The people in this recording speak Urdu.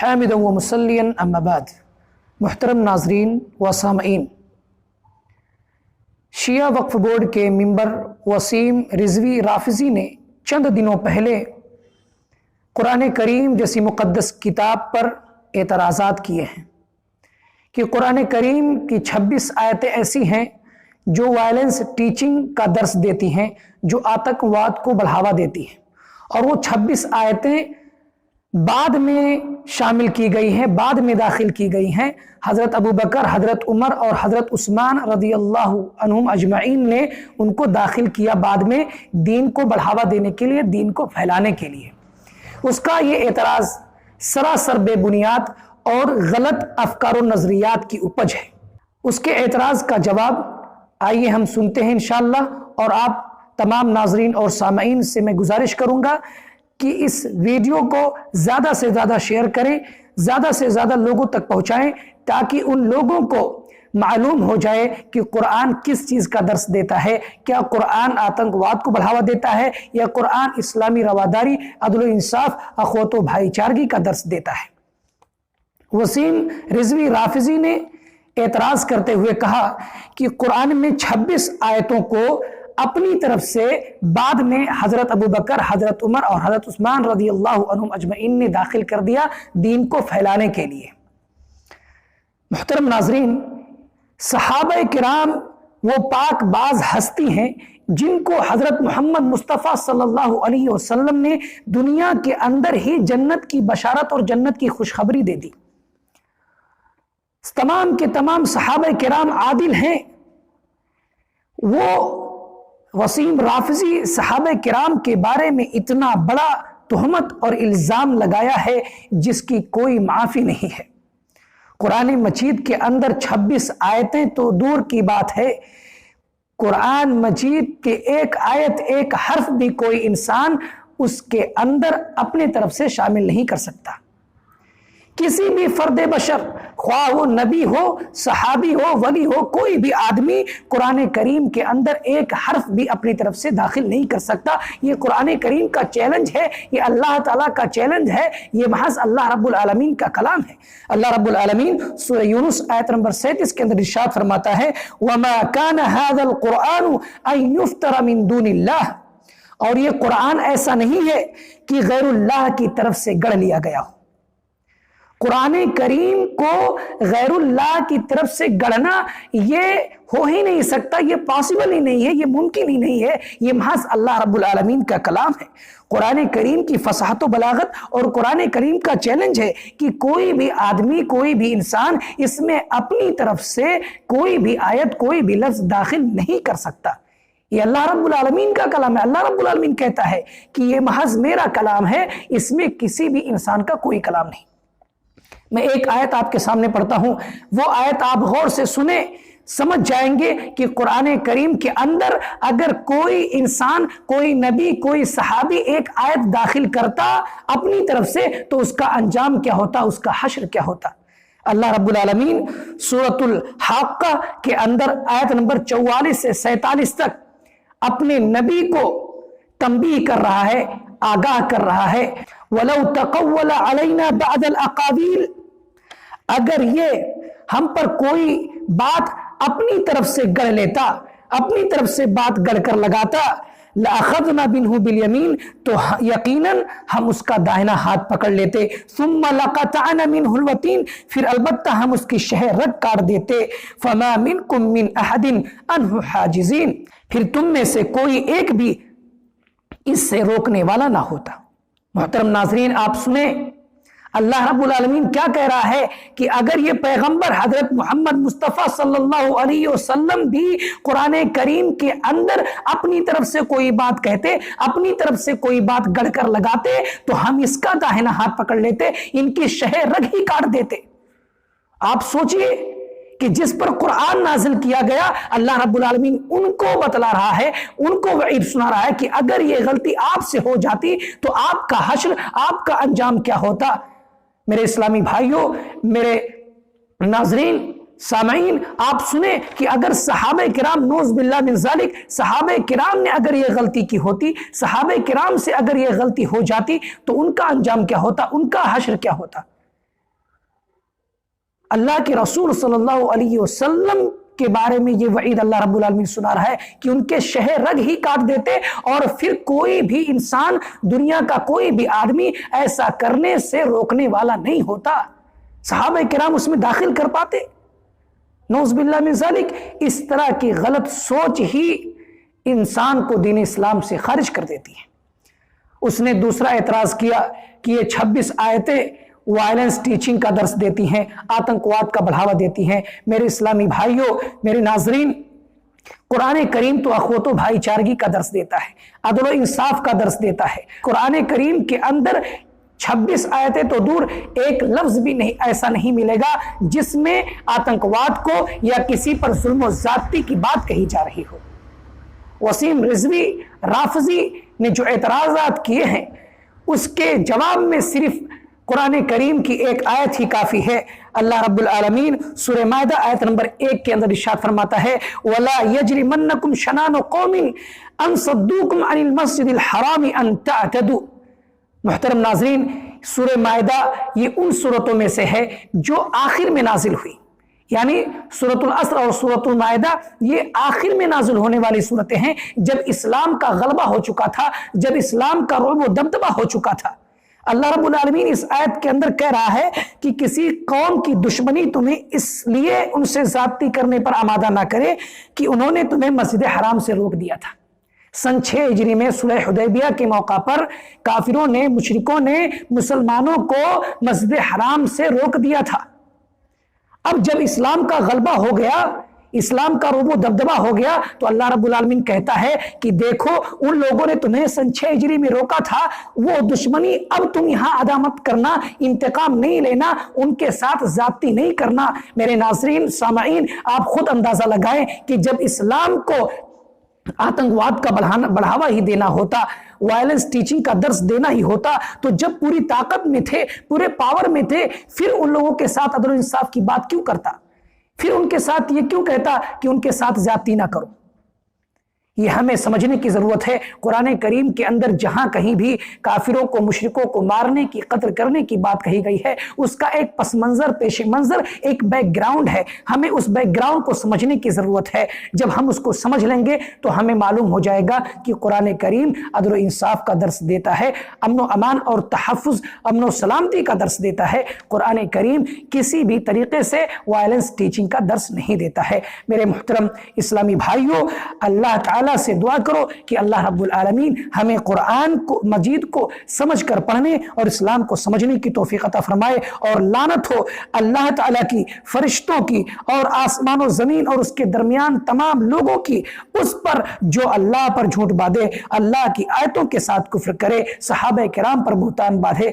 حامدا و مسلین اما بعد۔ محترم ناظرین و سامعین، شیعہ وقف بورڈ کے ممبر وسیم رضوی رافضی نے چند دنوں پہلے قرآن کریم جیسی مقدس کتاب پر اعتراضات کیے ہیں کہ قرآن کریم کی 26 آیتیں ایسی ہیں جو وائلنس ٹیچنگ کا درس دیتی ہیں، جو آتنکواد کو بڑھاوا دیتی ہیں، اور وہ 26 آیتیں بعد میں شامل کی گئی ہیں، بعد میں داخل کی گئی ہیں۔ حضرت ابوبکر، حضرت عمر اور حضرت عثمان رضی اللہ عنہم اجمعین نے ان کو داخل کیا بعد میں، دین کو بڑھاوا دینے کے لیے، دین کو پھیلانے کے لیے۔ اس کا یہ اعتراض سراسر بے بنیاد اور غلط افکار و نظریات کی اپج ہے۔ اس کے اعتراض کا جواب آئیے ہم سنتے ہیں انشاءاللہ، اور آپ تمام ناظرین اور سامعین سے میں گزارش کروں گا کہ اس ویڈیو کو زیادہ سے زیادہ شیئر کریں، زیادہ سے زیادہ لوگوں تک پہنچائیں، تاکہ ان لوگوں کو معلوم ہو جائے کہ قرآن کس چیز کا درس دیتا ہے۔ کیا قرآن آتنکواد کو بڑھاوا دیتا ہے، یا قرآن اسلامی رواداری، عدل و انصاف، اخوت و بھائی چارگی کا درس دیتا ہے؟ وسیم رضوی رافضی نے اعتراض کرتے ہوئے کہا کہ قرآن میں 26 آیتوں کو اپنی طرف سے بعد میں حضرت ابوبکر، حضرت عمر اور حضرت عثمان رضی اللہ عنہم اجمعین نے داخل کر دیا دین کو پھیلانے کے لیے۔ محترم ناظرین، صحابہ کرام وہ پاک باز ہستی ہیں جن کو حضرت محمد مصطفیٰ صلی اللہ علیہ وسلم نے دنیا کے اندر ہی جنت کی بشارت اور جنت کی خوشخبری دے دی۔ تمام کے تمام صحابہ کرام عادل ہیں۔ وہ وسیم رافضی صحابہ کرام کے بارے میں اتنا بڑا تہمت اور الزام لگایا ہے جس کی کوئی معافی نہیں ہے۔ قرآن مجید کے اندر 26 آیتیں تو دور کی بات ہے، قرآن مجید کے ایک آیت، ایک حرف بھی کوئی انسان اس کے اندر اپنے طرف سے شامل نہیں کر سکتا۔ کسی بھی فرد بشر، خواہ وہ نبی ہو، صحابی ہو، ولی ہو، کوئی بھی آدمی قرآن کریم کے اندر ایک حرف بھی اپنی طرف سے داخل نہیں کر سکتا۔ یہ قرآن کریم کا چیلنج ہے، یہ اللہ تعالیٰ کا چیلنج ہے، یہ محض اللہ رب العالمین کا کلام ہے۔ اللہ رب العالمین سورہ یونس آیت نمبر 37 کے اندر ارشاد فرماتا ہے وَمَا كَانَ هَذَا الْقُرْآنُ أَن يُفْتَرَ مِن دُونِ اللَّهِ، اور یہ قرآن ایسا نہیں ہے کہ غیر اللہ کی طرف سے گڑھ لیا گیا ہو۔ قرآن کریم کو غیر اللہ کی طرف سے گڑھنا یہ ہو ہی نہیں سکتا، یہ پاسبل ہی نہیں ہے، یہ ممکن ہی نہیں ہے، یہ محض اللہ رب العالمین کا کلام ہے۔ قرآن کریم کی فصاحت و بلاغت اور قرآن کریم کا چیلنج ہے کہ کوئی بھی آدمی، کوئی بھی انسان اس میں اپنی طرف سے کوئی بھی آیت، کوئی بھی لفظ داخل نہیں کر سکتا۔ یہ اللہ رب العالمین کا کلام ہے۔ اللہ رب العالمین کہتا ہے کہ یہ محض میرا کلام ہے، اس میں کسی بھی انسان کا کوئی کلام نہیں۔ میں ایک آیت آپ کے سامنے پڑھتا ہوں، وہ آیت آپ غور سے سنیں، سمجھ جائیں گے کہ قرآن کریم کے اندر اگر کوئی انسان، کوئی نبی، کوئی صحابی ایک آیت داخل کرتا اپنی طرف سے تو اس کا انجام کیا ہوتا، اس کا حشر کیا ہوتا۔ اللہ رب العالمین سورۃ الحاقہ کے اندر آیت نمبر 44 سے 47 تک اپنے نبی کو تنبیہ کر رہا ہے، آگاہ کر رہا ہے وَلَوْ تَقَوَّلَ عَلَيْنَا بَعْدَ الْأَقَاوِيلِ، اگر یہ ہم پر کوئی بات اپنی طرف سے گڑھ لیتا، اپنی طرف سے بات گڑھ کر لگاتا، لَأَخَذْنَا بِنْهُ بِالْيَمِينِ، تو یقیناً ہم اس کا دائنا ہاتھ پکڑ لیتے، ثُمَّ لَقَطَعْنَا مِنْهُ الْوَتِينَ، پھر البتہ ہم اس کی شہ رگ کاٹ دیتے، فَمَا مِنْكُمْ مِنْ أَحَدٍ عَنْهُ حَاجِزِينَ، پھر تم میں سے کوئی ایک بھی اس سے روکنے والا نہ ہوتا۔ محترم ناظرین، آپ سنیں اللہ رب العالمین کیا کہہ رہا ہے کہ اگر یہ پیغمبر حضرت محمد مصطفیٰ صلی اللہ علیہ وسلم بھی قرآن کریم کے اندر اپنی طرف سے کوئی بات کہتے، اپنی طرف سے کوئی بات گڑھ کر لگاتے، تو ہم اس کا داہنا ہاتھ پکڑ لیتے، ان کی شہ رگ ہی کاٹ دیتے۔ آپ سوچئے کہ جس پر قرآن نازل کیا گیا، اللہ رب العالمین ان کو بتلا رہا ہے، ان کو وعید سنا رہا ہے کہ اگر یہ غلطی آپ سے ہو جاتی تو آپ کا حشر، آپ کا انجام کیا ہوتا۔ میرے اسلامی بھائیوں، میرے ناظرین، سامعین، آپ سنیں کہ اگر صحابہ کرام نوز باللہ من ذالک، صحابہ کرام نے اگر یہ غلطی کی ہوتی، صحابہ کرام سے اگر یہ غلطی ہو جاتی تو ان کا انجام کیا ہوتا، ان کا حشر کیا ہوتا۔ اللہ کے رسول صلی اللہ علیہ وسلم کے بارے میں یہ وعید اللہ رب العالمین سنا رہا ہے کہ ان کے شہ رگ ہی کاٹ دیتے اور پھر کوئی بھی انسان، دنیا کا کوئی بھی آدمی ایسا کرنے سے روکنے والا نہیں ہوتا۔ صحابہ کرام اس میں داخل کر پاتے؟ نعوذ باللہ من ذالک۔ اس طرح کی غلط سوچ ہی انسان کو دین اسلام سے خارج کر دیتی ہے۔ اس نے دوسرا اعتراض کیا کہ یہ 26 آیتیں وائلنس ٹیچنگ کا درس دیتی ہیں، آتنکواد کا بڑھاوا دیتی ہیں۔ میرے اسلامی بھائیوں، میرے ناظرین، قرآن کریم تو اخوت و بھائی چارگی کا درس دیتا ہے، عدل و انصاف کا درس دیتا ہے۔ قرآن کریم کے اندر 26 آیتیں تو دور، ایک لفظ بھی نہیں ایسا نہیں ملے گا جس میں آتنکواد کو یا کسی پر ظلم و زیادتی کی بات کہی جا رہی ہو۔ وسیم رضوی رافضی نے جو اعتراضات کیے ہیں اس کے جواب میں صرف قرآن کریم کی ایک آیت ہی کافی ہے۔ اللہ رب العالمین سورہ مائدہ آیت نمبر 1 کے اندر ارشاد فرماتا ہے وَلَا يَجْرِمَنَّكُمْ شَنَانُ قَوْمٍ أَن صَدُّوكُمْ عَنِ الْمَسْجِدِ الْحَرَامِ أَن تَعْتَدُوا۔ محترم ناظرین، سورہ مائدہ یہ ان سورتوں میں سے ہے جو آخر میں نازل ہوئی، یعنی سورۃ العصر اور سورۃ المائدہ یہ آخر میں نازل ہونے والی صورتیں ہیں، جب اسلام کا غلبہ ہو چکا تھا، جب اسلام کا رعب و دبدبہ ہو چکا تھا۔ اللہ رب العالمین اس آیت کے اندر کہہ رہا ہے کہ کسی قوم کی دشمنی تمہیں اس لیے ان سے زیادتی کرنے پر آمادہ نہ کرے کہ انہوں نے تمہیں مسجد حرام سے روک دیا تھا۔ سن 6 ہجری میں صلح حدیبیہ کے موقع پر کافروں نے، مشرکوں نے مسلمانوں کو مسجد حرام سے روک دیا تھا۔ اب جب اسلام کا غلبہ ہو گیا، اسلام کا رعب و دبدبہ ہو گیا، تو اللہ رب العالمین کہتا ہے کہ دیکھو ان لوگوں نے تمہیں سن 6 ہجری میں روکا تھا، وہ دشمنی اب تم یہاں ادا مت کرنا، انتقام نہیں لینا، ان کے ساتھ زیادتی نہیں کرنا۔ میرے ناظرین، سامعین، آپ خود اندازہ لگائیں کہ جب اسلام کو آتنکواد کا بڑھاوا ہی دینا ہوتا، وائلنس ٹیچنگ کا درس دینا ہی ہوتا، تو جب پوری طاقت میں تھے، پورے پاور میں تھے، پھر ان لوگوں کے ساتھ عدل و انصاف کی بات کیوں کرتا؟ پھر ان کے ساتھ یہ کیوں کہتا کہ ان کے ساتھ زیادتی نہ کرو؟ یہ ہمیں سمجھنے کی ضرورت ہے۔ قرآن کریم کے اندر جہاں کہیں بھی کافروں کو، مشرکوں کو مارنے کی، قتل کرنے کی بات کہی گئی ہے، اس کا ایک پس منظر، پیش منظر، ایک بیک گراؤنڈ ہے۔ ہمیں اس بیک گراؤنڈ کو سمجھنے کی ضرورت ہے۔ جب ہم اس کو سمجھ لیں گے تو ہمیں معلوم ہو جائے گا کہ قرآن کریم عدل و انصاف کا درس دیتا ہے، امن و امان اور تحفظ، امن و سلامتی کا درس دیتا ہے۔ قرآن کریم کسی بھی طریقے سے وائلنس ٹیچنگ کا درس نہیں دیتا ہے۔ میرے محترم اسلامی بھائیوں، اللہ تعالیٰ سے دعا کرو کہ اللہ رب العالمین ہمیں قرآن کو مجید کو سمجھ کر پڑھنے اور اسلام کو سمجھنے کی توفیق عطا فرمائے، اور لعنت ہو اللہ تعالیٰ کی، فرشتوں کی، اور آسمان و زمین اور اس کے درمیان تمام لوگوں کی اس پر جو اللہ پر جھوٹ باندھے، اللہ کی آیتوں کے ساتھ کفر کرے، صحابہ کرام پر بہتان باندھے۔